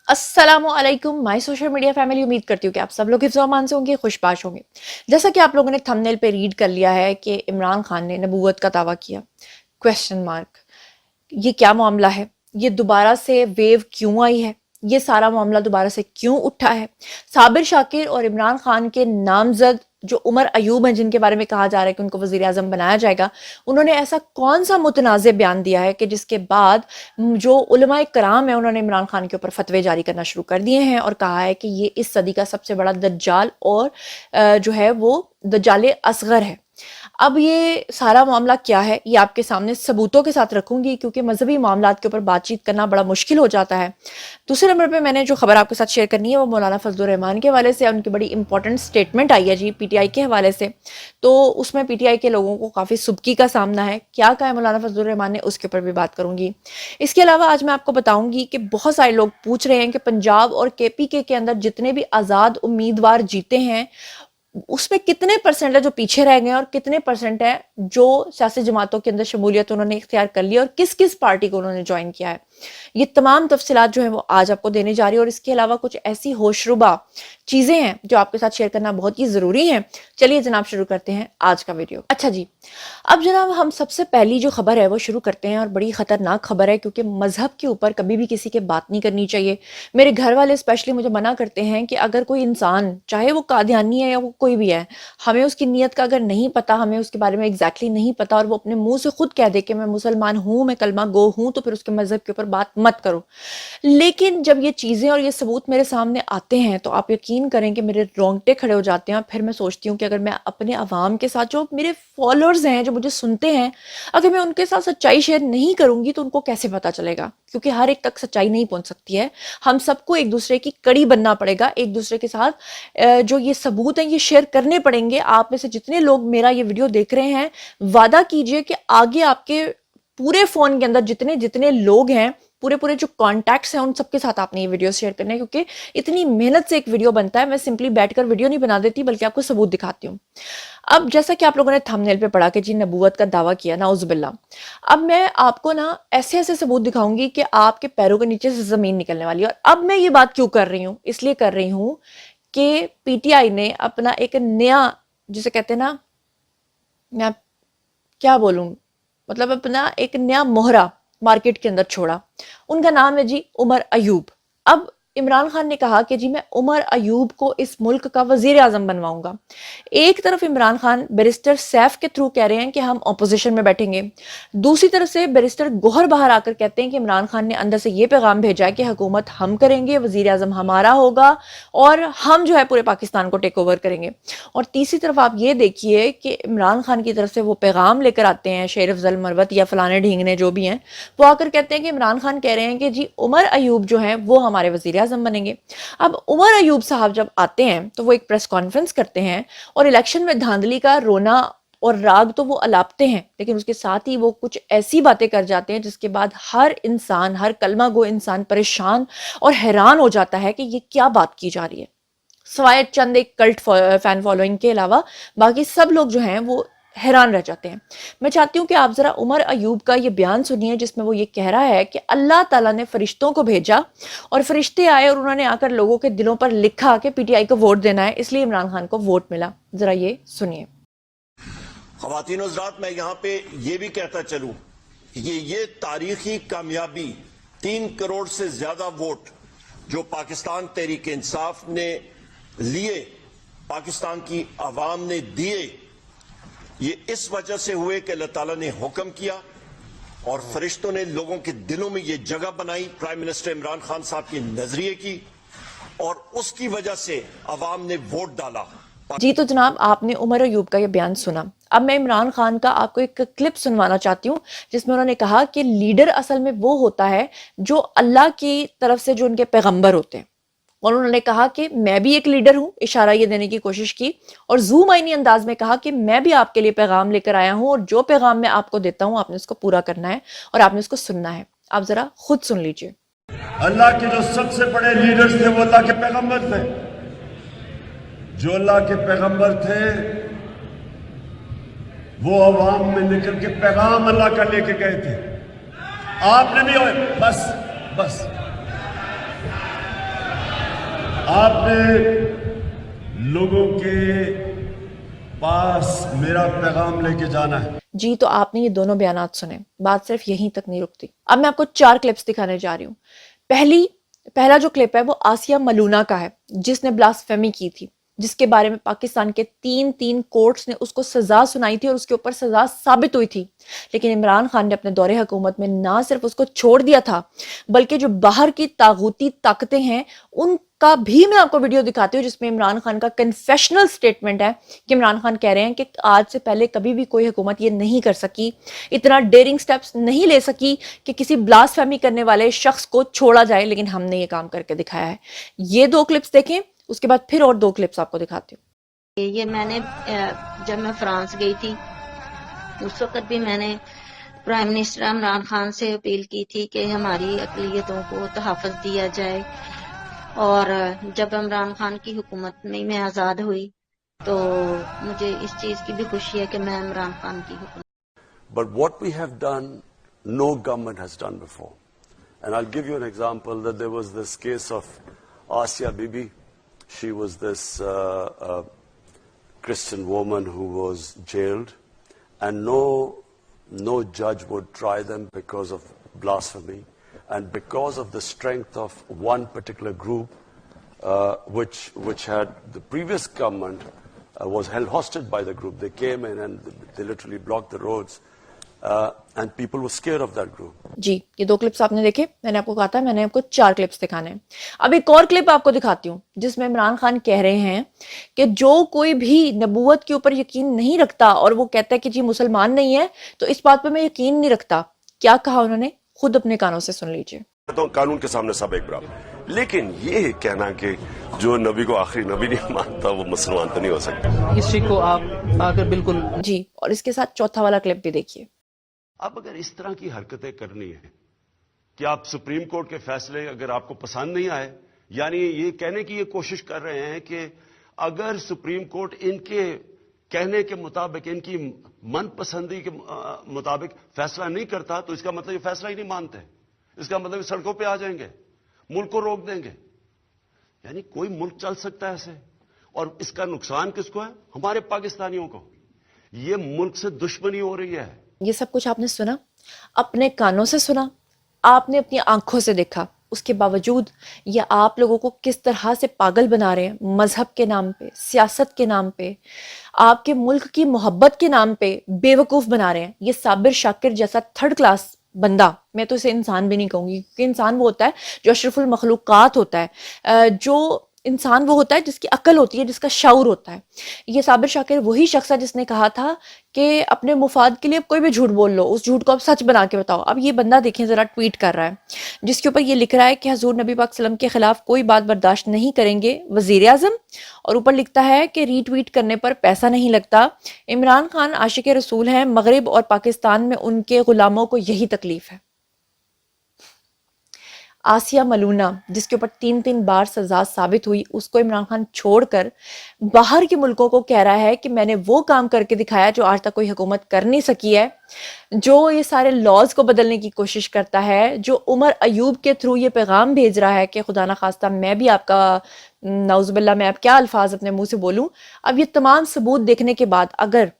अस्सलामुअलैकुम my social media family. उम्मीद करती हूँ कि आप सब लोग हिफ्ज़ व अमान से होंगे, खुशबाश होंगे। जैसा कि आप लोगों ने थंबनेल पे रीड कर लिया है कि इमरान खान ने नबूवत का दावा किया। Question mark. ये क्या मामला है? ये दोबारा से वेव क्यों आई है? ये सारा मामला दोबारा से क्यों उठा है? साबिर शाकिर और इमरान खान के नामजद जो उमर अयूब हैं, जिनके बारे में कहा जा रहा है कि उनको वज़ीर आज़म बनाया जाएगा, उन्होंने ऐसा कौन सा मुतनाज़ बयान दिया है कि जिसके बाद जो उलमाए कराम है उन्होंने इमरान खान के ऊपर फतवे जारी करना शुरू कर दिए हैं और कहा है कि ये इस सदी का सबसे बड़ा दज्जाल और जो है वो दज्जाले असगर है। अब ये सारा मामला क्या है ये आपके सामने सबूतों के साथ रखूंगी, क्योंकि मजहबी मामलात के ऊपर बातचीत करना बड़ा मुश्किल हो जाता है। दूसरे नंबर पे मैंने जो खबर आपके साथ शेयर करनी है वो मौलाना फजलुर रहमान के हवाले से। उनकी बड़ी इंपॉर्टेंट स्टेटमेंट आई है जी पीटीआई के हवाले से, तो उसमें पीटीआई के लोगों को काफ़ी सुबकी का सामना है। क्या कहा है मौलाना फजलुर रहमान ने, उसके ऊपर भी बात करूंगी। इसके अलावा आज मैं आपको बताऊंगी कि बहुत सारे लोग पूछ रहे हैं कि पंजाब और केपीके के अंदर जितने भी आज़ाद उम्मीदवार जीते हैं उसमें कितने परसेंट है जो पीछे रह गए और कितने परसेंट है जो सियासी जमातों के अंदर शमूलियत उन्होंने इख्तियार कर ली और किस किस पार्टी को उन्होंने ज्वाइन किया है। ये तमाम तफसीलात जो है वो आज आपको देने जा रही है और इसके अलावा कुछ ऐसी होशरुबा चीजें हैं जो आपके साथ शेयर करना बहुत ही जरूरी है। चलिए जनाब शुरू करते हैं आज का वीडियो। अच्छा जी, अब जनाब हम सबसे पहली जो खबर है वो शुरू करते हैं और बड़ी खतरनाक खबर है, क्योंकि मजहब के ऊपर कभी भी किसी के बात नहीं करनी चाहिए। मेरे घर वाले स्पेशली मुझे मना करते हैं कि अगर कोई इंसान, चाहे वो कादियानी है या वो कोई भी है, हमें उसकी नीयत का अगर नहीं पता, हमें उसके बारे में एग्जैक्टली नहीं पता और वो अपने मुंह से खुद कह दे कि मैं मुसलमान हूं, मैं कलमा गो हूं, तो फिर उसके मजहब के ऊपर बात मत करो। लेकिन जब ये चीजें और ये सबूत मेरे सामने आते हैं तो आप यकीन करें कि मेरे रोंगटे खड़े हो जाते हैं। फिर मैं सोचती हूँ कि अगर मैं अपने अवाम के साथ, जो मेरे फॉलोअर्स हैं, जो मुझे सुनते हैं, अगर मैं उनके साथ सच्चाई शेयर नहीं करूंगी तो उनको कैसे पता चलेगा? क्योंकि हर एक तक सच्चाई नहीं पहुंच सकती है। हम सबको एक दूसरे की कड़ी बनना पड़ेगा, एक दूसरे के साथ जो ये सबूत हैं ये शेयर करने पड़ेंगे। आप में से जितने लोग मेरा ये वीडियो देख रहे हैं, वादा कीजिए कि आगे आपके पूरे फोन के अंदर जितने जितने लोग हैं, पूरे जो कॉन्टैक्ट्स हैं, उन सबके साथ आपने ये वीडियो शेयर करना है, क्योंकि इतनी मेहनत से एक वीडियो बनता है। मैं सिंपली बैठकर वीडियो नहीं बना देती, बल्कि आपको सबूत दिखाती हूँ। अब जैसा कि आप लोगों ने थंबनेल पे पढ़ा कि जी नबूवत का दावा किया, नाउजुबिल्लाह। अब मैं आपको ना ऐसे ऐसे सबूत दिखाऊंगी कि आपके पैरों के नीचे से जमीन निकलने वाली है। और अब मैं ये बात क्यों कर रही हूँ? इसलिए कर रही हूँ कि पीटीआई ने अपना एक नया, जिसे कहते हैं ना, मैं क्या बोलूं, मतलब अपना एक नया मोहरा मार्केट के अंदर छोड़ा। उनका नाम है जी उमर अयूब। अब इमरान खान ने कहा कि जी मैं उमर अयूब को इस मुल्क का वजीर आजम बनवाऊंगा। एक तरफ इमरान खान बैरिस्टर सैफ के थ्रू कह रहे हैं कि हम ऑपोजिशन में बैठेंगे, दूसरी तरफ से बैरिस्टर गोहर बाहर आकर कहते हैं कि इमरान खान ने अंदर से ये पैगाम भेजा है कि हुकूमत हम करेंगे, वजीर आजम हमारा होगा और हम जो है पूरे पाकिस्तान को टेक ओवर करेंगे। और तीसरी तरफ आप ये देखिए कि इमरान खान की तरफ से वो पैगाम लेकर आते हैं शेर अफजल मरवत या फलाने ढींगने जो भी हैं, वो आकर कहते हैं कि इमरान खान कह रहे हैं कि जी उमर अयूब जो है वो हमारे वजीर आजम बनेंगे। अब उमर अयूब साहब जब आते हैं तो वो एक प्रेस कॉन्फ्रेंस करते हैं और इलेक्शन में धांधली का रोना और राग तो वो अलापते हैं, लेकिन उसके साथ ही वो कुछ ऐसी बातें कर जाते हैं जिसके बाद हर इंसान, हर कलमा गो इंसान परेशान और हैरान हो जाता है कि ये क्या बात की जा रही है। सवाए चंद एक कल्ट फैन फॉलोइंग के अलावा बाकी सब लोग जो हैं वो हैरान रह जाते हैं। मैं चाहती हूँ कि आप जरा उमर अयूब का ये बयान सुनिए, जिसमें वो ये कह रहा है कि अल्लाह ताला ने फरिश्तों को भेजा और फरिश्ते आए और उन्होंने आकर लोगों के दिलों पर लिखा कि पीटीआई को वोट देना है, इसलिए इमरान खान को वोट मिला। जरा ये सुनिए। ख़वातीन हज़रात, मैं यहाँ पे ये भी कहता चलूं कि ये तारीखी कामयाबी 3 करोड़ से ज्यादा वोट जो पाकिस्तान तहरीक इंसाफ ने लिए, पाकिस्तान की आवाम ने दिए, ये इस वजह से हुए कि अल्लाह ताला ने हुक्म किया और फरिश्तों ने लोगों के दिलों में ये जगह बनाई, प्राइम मिनिस्टर इमरान खान साहब के नजरिए की, और उसकी वजह से आवाम ने वोट डाला। जी तो जनाब आपने उमर अयूब का ये बयान सुना। अब मैं इमरान खान का आपको एक क्लिप सुनवाना चाहती हूँ, जिसमें उन्होंने कहा कि लीडर असल में वो होता है जो अल्लाह की तरफ से जो उनके पैगंबर होते हैं। और उन्होंने कहा कि मैं भी एक लीडर हूं, इशारा ये देने की कोशिश की और ज़ूम आईनी अंदाज में कहा कि मैं भी आपके लिए पैगाम लेकर आया हूं और जो पैगाम मैं आपको देता हूं आपने उसको पूरा करना है और आपने उसको सुनना है। आप जरा खुद सुन लीजिए। अल्लाह के जो सबसे बड़े लीडर्स थे वो अल्लाह के पैगंबर थे। जो अल्लाह के पैगंबर थे वो अवाम में निकल के पैगाम अल्लाह का लेके गए थे। आपने भी बस आपने लोगों के पास मेरा पैगाम लेके जाना है। जी, तो आपने ये दोनों बयानात सुने, बात सिर्फ यहीं तक नहीं रुकती। अब मैं आपको 4 क्लिप्स दिखाने जा रही हूँ। पहला जो क्लिप है वो आसिया मलूना का है, जिसने ब्लास्फेमी की थी, जिसके बारे में पाकिस्तान के 3 कोर्ट्स ने उसको सजा सुनाई थी और उसके ऊपर सजा साबित हुई थी। लेकिन इमरान खान ने अपने दौरे हुकूमत में ना सिर्फ उसको छोड़ दिया था, बल्कि जो बाहर की तागूती ताकतें हैं उनका भी मैं आपको वीडियो दिखाती हूँ, जिसमें इमरान खान का कन्फेशनल स्टेटमेंट है कि इमरान खान कह रहे हैं कि आज से पहले कभी भी कोई हुकूमत ये नहीं कर सकी, इतना डेयरिंग स्टेप्स नहीं ले सकी कि किसी ब्लास्फेमी करने वाले शख्स को छोड़ा जाए, लेकिन हमने ये काम करके दिखाया है। ये 2 क्लिप्स देखें, उसके बाद फिर और 2 क्लिप्स आपको दिखाती हूँ। ये मैंने जब मैं फ्रांस गई थी उस वक्त भी मैंने प्राइम मिनिस्टर इमरान खान से अपील की थी कि हमारी अक़लियतों को तहफ़्फ़ुज़ दिया जाए, और जब इमरान खान की हुकूमत में मैं आज़ाद हुई तो मुझे इस चीज़ की भी खुशी है कि मैं इमरान खान की हुकूमत। But what we have done, no government has done before. And I'll give you an example that there was this case of Asia Bibi. She was this Christian woman who was jailed, and no judge would try them because of blasphemy, and because of the strength of one particular group, which had the previous government was held hostage by the group. They came in and they literally blocked the roads. And people were scared of that group. जी, ये 2 clips आपने देखे। मैंने आपको कहा था मैंने आपको 4 clips दिखाने हैं। अब एक और क्लिप आपको दिखाती हूँ, जिसमें इमरान खान कह रहे हैं कि जो कोई भी नबूवत के ऊपर यकीन नहीं रखता और वो कहता है कि जी मुसलमान नहीं है, तो इस बात पे मैं यकीन नहीं रखता। क्या कहा उन्होंने, खुद अपने कानों से सुन लीजिए। तो कानून के सामने सब एक बराबर, लेकिन ये कहना कि जो नबी को आखिरी नबी नहीं मानता वो मुसलमान तो नहीं हो सकता। हिस्ट्री को आप आकर बिल्कुल जी, और इसके साथ चौथा वाला क्लिप भी देखिए। अब अगर इस तरह की हरकतें करनी है कि आप सुप्रीम कोर्ट के फैसले अगर आपको पसंद नहीं आए, यानी ये कहने की ये कोशिश कर रहे हैं कि अगर सुप्रीम कोर्ट इनके कहने के मुताबिक, इनकी मनपसंदी के मुताबिक फैसला नहीं करता, तो इसका मतलब ये फैसला ही नहीं मानते। इसका मतलब सड़कों पे आ जाएंगे, मुल्क को रोक देंगे। यानी कोई मुल्क चल सकता है ऐसे, और इसका नुकसान किसको है? हमारे पाकिस्तानियों को। ये मुल्क से दुश्मनी हो रही है। ये सब कुछ आपने सुना, अपने कानों से सुना, आपने अपनी आंखों से देखा। उसके बावजूद ये आप लोगों को किस तरह से पागल बना रहे हैं, मजहब के नाम पे, सियासत के नाम पे, आपके मुल्क की मोहब्बत के नाम पे बेवकूफ बना रहे हैं। ये साबिर शाकिर जैसा 3rd क्लास बंदा, मैं तो इसे इंसान भी नहीं कहूंगी, क्योंकि इंसान वो होता है जो अशरफुल मखलूकात होता है, जो इंसान वो होता है जिसकी अकल होती है, जिसका शऊर होता है। ये साबिर शाकिर वही शख्स है जिसने कहा था कि अपने मुफाद के लिए कोई भी झूठ बोल लो, उस झूठ को आप सच बना के बताओ। अब ये बंदा देखें जरा, ट्वीट कर रहा है जिसके ऊपर ये लिख रहा है कि हजूर नबी पाक सल्लम के खिलाफ कोई बात बर्दाश्त नहीं करेंगे वजीर आजम, और ऊपर लिखता है कि रीट्वीट करने पर पैसा नहीं लगता। इमरान खान आशिक रसूल हैं, मगरिब और पाकिस्तान में उनके गुलामों को यही तकलीफ है। आसिया मलूना, जिसके ऊपर 3 बार सजा साबित हुई, उसको इमरान खान छोड़कर बाहर के मुल्कों को कह रहा है कि मैंने वो काम करके दिखाया जो आज तक कोई हुकूमत कर नहीं सकी है, जो ये सारे लॉज को बदलने की कोशिश करता है, जो उमर अयूब के थ्रू ये पैगाम भेज रहा है कि खुदा ना खास्ता मैं भी आपका नाउजुबिल्लाह, मैं अब क्या अल्फाज अपने मुंह से बोलूं। अब ये तमाम सबूत देखने के बाद अगर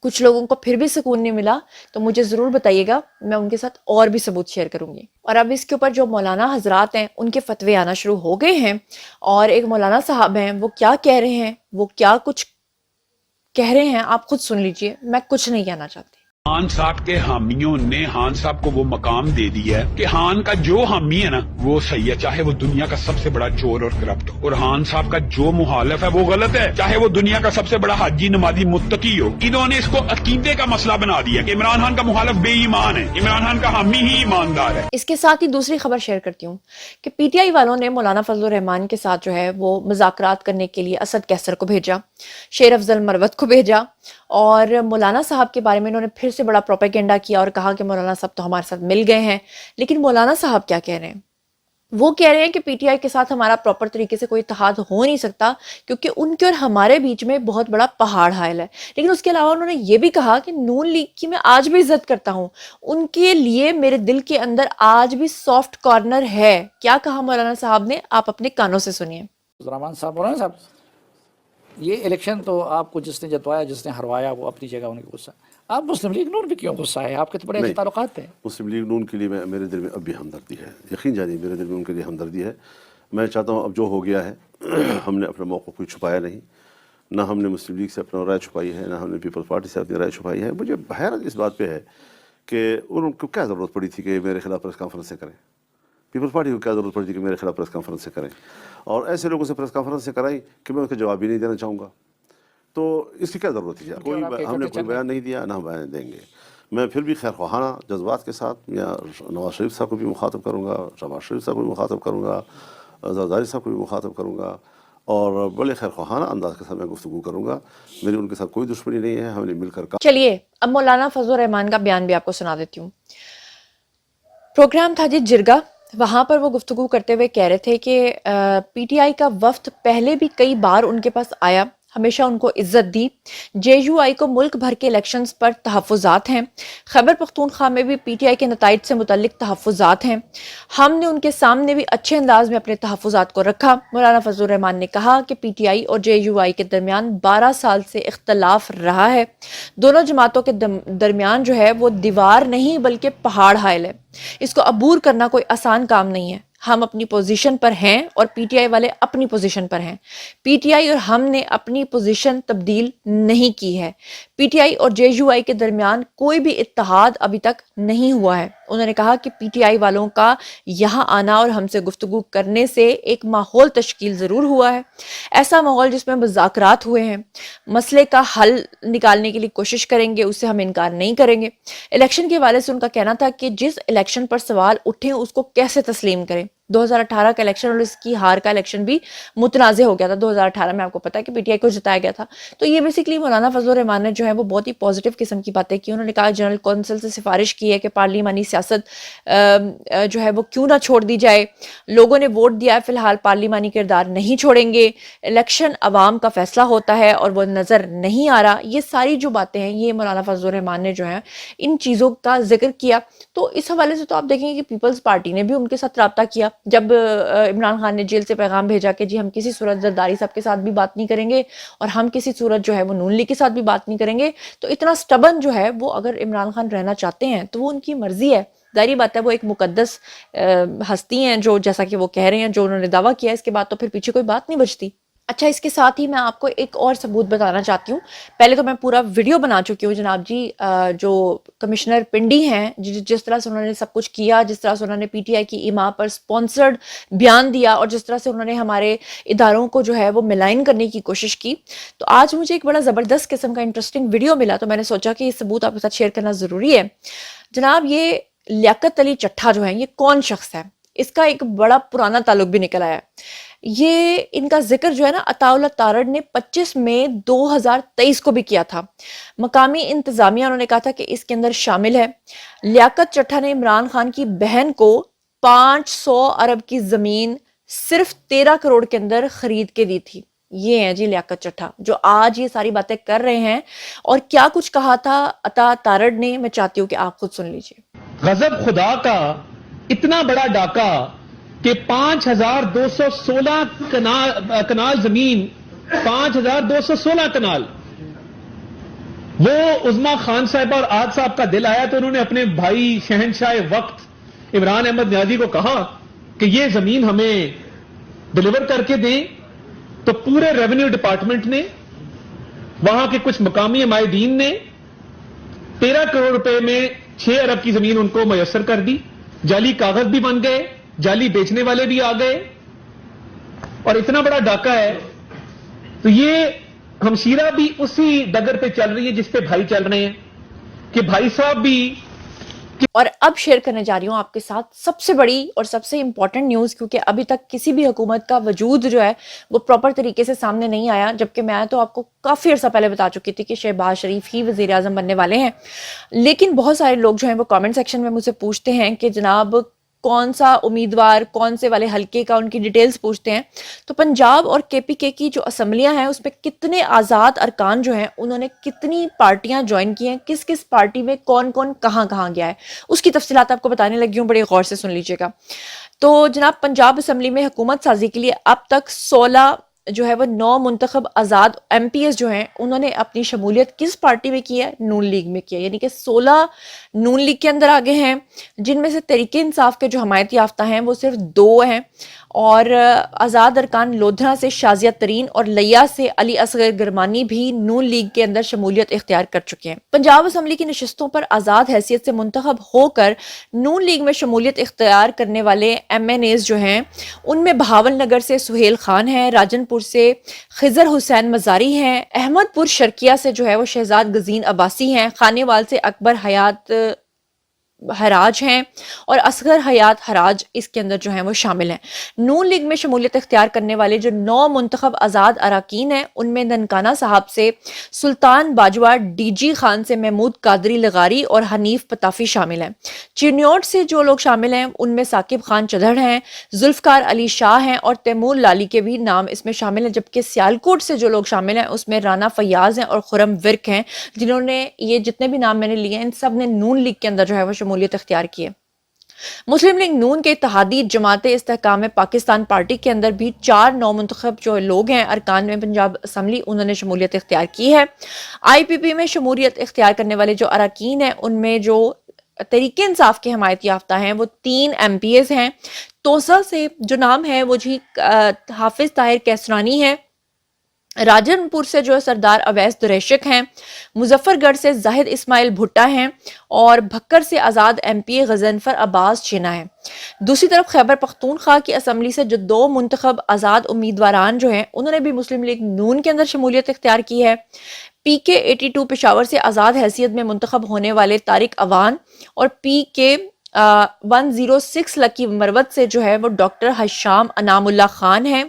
कुछ लोगों को फिर भी सुकून नहीं मिला तो मुझे ज़रूर बताइएगा, मैं उनके साथ और भी सबूत शेयर करूंगी। और अब इसके ऊपर जो मौलाना हजरात हैं उनके फतवे आना शुरू हो गए हैं, और एक मौलाना साहब हैं, वो क्या कह रहे हैं, वो क्या कुछ कह रहे हैं, आप खुद सुन लीजिए, मैं कुछ नहीं कहना चाहती। खान साहब के हामियों ने खान साहब को वो मकाम दे दिया है कि खान का जो हामी है ना वो सही है, चाहे वो दुनिया का सबसे बड़ा चोर और करप्ट हो, और खान साहब का जो मुखालिफ है वो गलत है, चाहे वो दुनिया का सबसे बड़ा हाजी नमाजी मुत्तकी हो। इन्होंने इसको अकीदे का मसला बना दिया कि इमरान खान का मुखालिफ बेईमान है, इमरान खान का हामी ही ईमानदार है। इसके साथ ही दूसरी खबर शेयर करती हूँ कि पीटीआई वालों ने मौलाना फजलुर रहमान के साथ जो है वो मुज़ाकरात करने के लिए असद कैसर को भेजा, शेर अफजल मरवत को भेजा, और मौलाना साहब के बारे में इन्होंने फिर से बड़ा प्रोपेगेंडा किया और कहा कि मौलाना साहब तो हमारे साथ मिल गए हैं। लेकिन मौलाना साहब क्या कह रहे हैं? वो कह रहे हैं कि पीटीआई के साथ हमारा प्रॉपर तरीके से कोई इत्तेहाद हो नहीं सकता, क्योंकि उनके और हमारे बीच में बहुत बड़ा पहाड़ हायल है। लेकिन उसके अलावा उन्होंने ये भी कहा कि नून लीग की मैं आज भी इज्जत करता हूँ, उनके लिए मेरे दिल के अंदर आज भी सॉफ्ट कॉर्नर है। क्या कहा मौलाना साहब ने, आप अपने कानों से सुनिए। रहमान साहब बोल रहे हैं साहब, ये इलेक्शन तो आपको जिसने जतवाया, जिसने हरवाया, वो अपनी जगह उनकी गुस्सा, आप मुस्लिम लीग नून भी क्यों गुस्सा है? आपके तो बड़े अच्छे ताल्लुकात थे। मुस्लिम लीग नून के लिए मेरे दिल में अब भी हमदर्दी है, यकीन जानिए मेरे दिल में उनके लिए हमदर्दी है। मैं चाहता हूँ अब जो हो गया है हमने अपने मौक़िफ़ को छुपाया नहीं, ना हमने मुस्लिम लीग से अपना राय छुपाई है, ना हमने पीपल्स पार्टी से अपनी राय छुपाई है। मुझे हैरत इस बात पे है कि उनको क्या ज़रूरत पड़ी थी कि मेरे खिलाफ प्रेस कॉन्फ्रेंस से करें, पीपल्स पार्टी को क्या ज़रूरत पड़ी थी कि मेरे खिलाफ प्रेस कॉन्फ्रेंस से करें, और ऐसे लोगों से प्रेस कॉन्फ्रेंस से कराई कि मैं उसका जवाब भी नहीं देना चाहूँगा। तो इसकी क्या ज़रूरत थी? हमने कोई बयान नहीं दिया, ना हम बयान देंगे। मैं फिर भी खैर ख़्वाहाना जज्बात के साथ या नवाज शरीफ साहब को भी मुखातब करूँगा, शहबाज शरीफ साहब को भी मुखातब करूँगा, जरदारी साहब को भी मुखातब करूँगा, और बड़े खैर ख़्वाहाना अंदाज के साथ मैं गुफ्तगू करूँगा। मेरी उनके साथ कोई दुश्मनी नहीं है, हमने मिलकर काम। चलिए अब मौलाना फजल रहमान का बयान भी आपको सुना देती हूँ। प्रोग्राम था जी जिरगा, वहाँ पर वो गुफ्तगू करते हुए कह रहे थे कि पीटीआई का वफ्द पहले भी कई बार उनके पास आया, हमेशा उनको इज्जत दी। जेयूआई को मुल्क भर के इलेक्शंस पर तहफ़्फ़ुज़ात हैं, खैबर पख्तूनख्वा में भी पीटीआई के नताइज से मुतल्लिक तहफ़्फ़ुज़ात हैं। हमने उनके सामने भी अच्छे अंदाज में अपने तहफ़्फ़ुज़ात को रखा। मौलाना फजल रहमान ने कहा कि पीटीआई और जेयूआई के दरमियान 12 साल से इख्तलाफ रहा है। दोनों जमातों के दरमियान जो है वो दीवार नहीं बल्कि पहाड़ हायल है। इसको अबूर करना कोई आसान काम नहीं है। हम अपनी पोजीशन पर हैं और पीटीआई वाले अपनी पोजीशन पर हैं। पीटीआई और हमने अपनी पोजीशन तब्दील नहीं की है। पीटीआई और जेयूआई के दरमियान कोई भी इत्तेहाद अभी तक नहीं हुआ है। उन्होंने कहा कि पीटीआई वालों का यहाँ आना और हमसे गुफ्तगू करने से एक माहौल तश्कील ज़रूर हुआ है, ऐसा माहौल जिसमें मुज़ाकरात हुए हैं, मसले का हल निकालने के लिए कोशिश करेंगे, उससे हम इनकार नहीं करेंगे। इलेक्शन के हवाले से उनका कहना था कि जिस इलेक्शन पर सवाल उठे उसको कैसे तस्लीम करें। 2018 का इलेक्शन और इसकी हार का इलेक्शन भी मुतनाज़े हो गया था। 2018 में आपको पता है कि पीटीआई को जिताया गया था। तो ये बेसिकली मौलाना फजल रहमान ने जो है वो बहुत ही पॉजिटिव किस्म की बातें की। उन्होंने कहा जनरल कौंसिल से सिफारिश की है कि पार्लिमानी सियासत जो है वो क्यों ना छोड़ दी जाए। लोगों ने वोट दिया है, फिलहाल पार्लिमानी किरदार नहीं छोड़ेंगे। इलेक्शन अवाम का फैसला होता है और वो नज़र नहीं आ रहा। ये सारी जो बातें हैं ये मौलाना फजल रहमान ने जो है इन चीज़ों का जिक्र किया। तो इस हवाले से तो आप देखेंगे कि पीपल्स पार्टी ने भी उनके साथ रब्ता किया। जब इमरान खान ने जेल से पैगाम भेजा कि जी हम किसी सूरत जरदारी साहब के साथ भी बात नहीं करेंगे और हम किसी सूरत जो है वो नून लीग के साथ भी बात नहीं करेंगे, तो इतना स्टबन जो है वो अगर इमरान खान रहना चाहते हैं तो वो उनकी मर्जी है। जाहिर बात है वो एक मुकद्दस हस्ती हैं जो, जैसा कि वो कह रहे हैं, जो उन्होंने दावा किया, इसके बाद तो फिर पीछे कोई बात नहीं बचती। अच्छा, इसके साथ ही मैं आपको एक और सबूत बताना चाहती हूँ। पहले तो मैं पूरा वीडियो बना चुकी हूँ जनाब जी। जो कमिश्नर पिंडी हैं, जिस तरह से उन्होंने सब कुछ किया, जिस तरह से उन्होंने पीटीआई की इमा पर स्पॉन्सर्ड बयान दिया और जिस तरह से उन्होंने हमारे इदारों को जो है वो मिलाइन करने की कोशिश की, तो आज मुझे एक बड़ा ज़बरदस्त किस्म का इंटरेस्टिंग वीडियो मिला, तो मैंने सोचा कि ये सबूत आपके साथ शेयर करना ज़रूरी है। जनाब ये लियाकत अली चट्ठा जो है ये कौन शख्स है, इसका एक बड़ा पुराना ताल्लुक भी निकल आया। ये इनका जिक्र जो है ना अताउल्लाह तारड़ ने 25 मई 2023 को भी किया था। मकामी इंतजामिया उन्होंने कहा था कि इसके अंदर शामिल है। लियाकत चट्ठा ने इमरान खान की बहन को 500 अरब की जमीन सिर्फ 13 करोड़ के अंदर खरीद के दी थी। ये है जी लियाकत चट्ठा जो आज ये सारी बातें कर रहे हैं। और क्या कुछ कहा था अता तारड़ ने, मैं चाहती हूँ कि आप खुद सुन लीजिए। गजब खुदा का इतना बड़ा डाका कि 5216 कनाल जमीन, 5216 कनाल, वो उज़मा खान साहब और आज साहब का दिल आया तो उन्होंने अपने भाई शहनशाह वक्त इमरान अहमद न्याजी को कहा कि ये जमीन हमें डिलीवर करके दें। तो पूरे रेवेन्यू डिपार्टमेंट ने, वहां के कुछ मकामी हमायदीन ने 13 करोड़ रुपए में 6 अरब की जमीन उनको मयसर कर दी। जाली कागज भी बन गए, जाली बेचने वाले भी आ गए और इतना बड़ा डाका है। तो ये हमशीरा भी उसी डगर पे चल रही है जिस पे भाई चल रहे हैं कि भाई साहब भी। और अब शेयर करने जा रही हूँ आपके साथ सबसे बड़ी और सबसे इंपॉर्टेंट न्यूज़, क्योंकि अभी तक किसी भी हुकूमत का वजूद जो है वो प्रॉपर तरीके से सामने नहीं आया, जबकि मैं तो आपको काफ़ी अर्सा पहले बता चुकी थी कि शहबाज शरीफ ही वज़ीर आज़म बनने वाले हैं। लेकिन बहुत सारे लोग जो हैं वो कमेंट सेक्शन में मुझसे पूछते हैं कि जनाब कौन सा उम्मीदवार, कौन से वाले हलके का, उनकी डिटेल्स पूछते हैं। तो पंजाब और केपीके की जो असम्बलियां हैं उसमें कितने आज़ाद अरकान जो हैं उन्होंने कितनी पार्टियां ज्वाइन की हैं, किस किस पार्टी में कौन कौन कहाँ कहाँ गया है, उसकी तफसीलात आपको बताने लगी हूँ, बड़े गौर से सुन लीजिएगा। تو جناب پنجاب اسمبلی میں حکومت سازی کے لیے اب تک 16 جو ہے وہ 9 منتخب آزاد ایم پی ایس جو ہیں انہوں نے اپنی شمولیت کس پارٹی میں کی ہے؟ نون لیگ میں کی ہے. یعنی کہ 16 نون لیگ کے اندر آگے ہیں، جن میں سے تحریک انصاف کے جو حمایت یافتہ ہیں وہ صرف 2 ہیں، اور آزاد ارکان لودھنا سے شازیہ ترین اور لیا سے علی اصغر گرمانی بھی نون لیگ کے اندر شمولیت اختیار کر چکے ہیں. پنجاب اسمبلی کی نشستوں پر آزاد حیثیت سے منتخب ہو کر نون لیگ میں شمولیت اختیار کرنے والے ایم این ایز جو ہیں ان میں بہاول نگر سے سہیل خان ہیں، راجن پور سے خضر حسین مزاری ہیں، احمد پور شرکیہ سے جو ہے وہ شہزاد گزین عباسی ہیں، خانے وال سے اکبر حیات حراج ہیں، اور اصغر حیات حراج اس کے اندر جو ہیں وہ شامل ہیں. نون لیگ میں شمولیت اختیار کرنے والے جو 9 منتخب آزاد اراکین ہیں ان میں ننکانہ صاحب سے سلطان باجوہ، ڈی جی خان سے محمود قادری لغاری اور حنیف پتافی شامل ہیں. چینیوٹ سے جو لوگ شامل ہیں ان میں ثاقب خان چدھڑ ہیں، ذوالفقار علی شاہ ہیں اور تیمور لالی کے بھی نام اس میں شامل ہیں. جبکہ سیالکوٹ سے جو لوگ شامل ہیں اس میں رانا فیاض ہیں اور خرم ورک ہیں، جنہوں نے یہ جتنے بھی نام میں نے لیے ہیں ان سب نے نون لیگ کے اندر جو ہے وہ شمولیت اختیار کی ہے. مسلم لیگ نون کے اتحادی جماعت استحکام پاکستان پارٹی کے اندر بھی 4 نو منتخب جو لوگ ہیں ارکان میں پنجاب اسمبلی انہوں نے شمولیت اختیار کی ہے. آئی پی پی میں شمولیت اختیار کرنے والے جو اراکین ہیں ان میں جو تحریک انصاف کے حمایت یافتہ ہیں وہ 3 ایم پی ایز ہیں. توسا سے جو نام ہے وہ جی حافظ طاہر کیسرانی ہے، راجن پور سے جو سردار اویس دریشک ہیں، مظفر گڑھ سے زاہد اسماعیل بھٹا ہیں، اور بھکر سے آزاد ایم پی غضنفر عباس چینا ہے. دوسری طرف خیبر پختونخوا کی اسمبلی سے جو 2 منتخب آزاد امیدواران جو ہیں انہوں نے بھی مسلم لیگ نون کے اندر شمولیت اختیار کی ہے. پی کے 82 پشاور سے آزاد حیثیت میں منتخب ہونے والے طارق اوان اور پی کے 106 لکی مروت سے جو ہے وہ ڈاکٹر حشام انعام اللہ خان ہیں،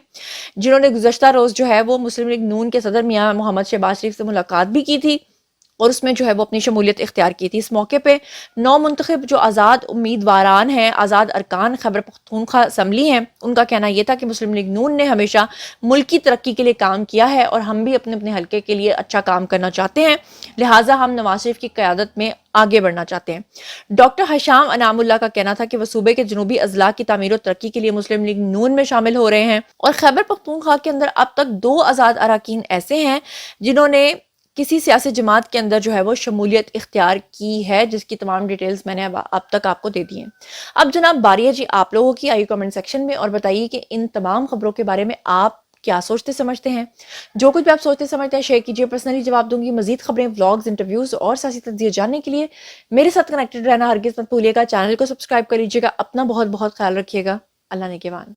جنہوں نے گزشتہ روز جو ہے وہ مسلم لیگ نون کے صدر میاں محمد شہباز شریف سے ملاقات بھی کی تھی اور اس میں جو ہے وہ اپنی شمولیت اختیار کی تھی. اس موقع پہ 9 منتخب جو آزاد امیدواران ہیں، آزاد ارکان خیبر پختونخوا اسمبلی ہیں، ان کا کہنا یہ تھا کہ مسلم لیگ نون نے ہمیشہ ملکی ترقی کے لیے کام کیا ہے اور ہم بھی اپنے حلقے کے لیے اچھا کام کرنا چاہتے ہیں، لہٰذا ہم نواز شریف کی قیادت میں آگے بڑھنا چاہتے ہیں. ڈاکٹر حشام انعام اللہ کا کہنا تھا کہ وہ صوبے کے جنوبی اضلاع کی تعمیر و ترقی کے لیے مسلم لیگ نون میں شامل ہو رہے ہیں، اور خیبر پختونخوا کے اندر اب تک 2 آزاد اراکین ایسے ہیں جنہوں نے کسی سیاسی جماعت کے اندر جو ہے وہ شمولیت اختیار کی ہے، جس کی تمام ڈیٹیلز میں نے اب تک آپ کو دے دی ہیں. اب جناب باری ہے جی آپ لوگوں کی، آئیے کمنٹ سیکشن میں اور بتائیے کہ ان تمام خبروں کے بارے میں آپ کیا سوچتے سمجھتے ہیں. جو کچھ بھی آپ سوچتے سمجھتے ہیں شیئر کیجیے، پرسنلی جواب دوں گی. مزید خبریں، ولاگز، انٹرویوز اور سیاسی تجزیے جاننے کے لیے میرے ساتھ کنیکٹڈ رہنا ہرگز مت بھولیے گا. چینل کو سبسکرائب کر لیجیے گا. اپنا بہت بہت خیال رکھیے گا. اللہ نگہبان.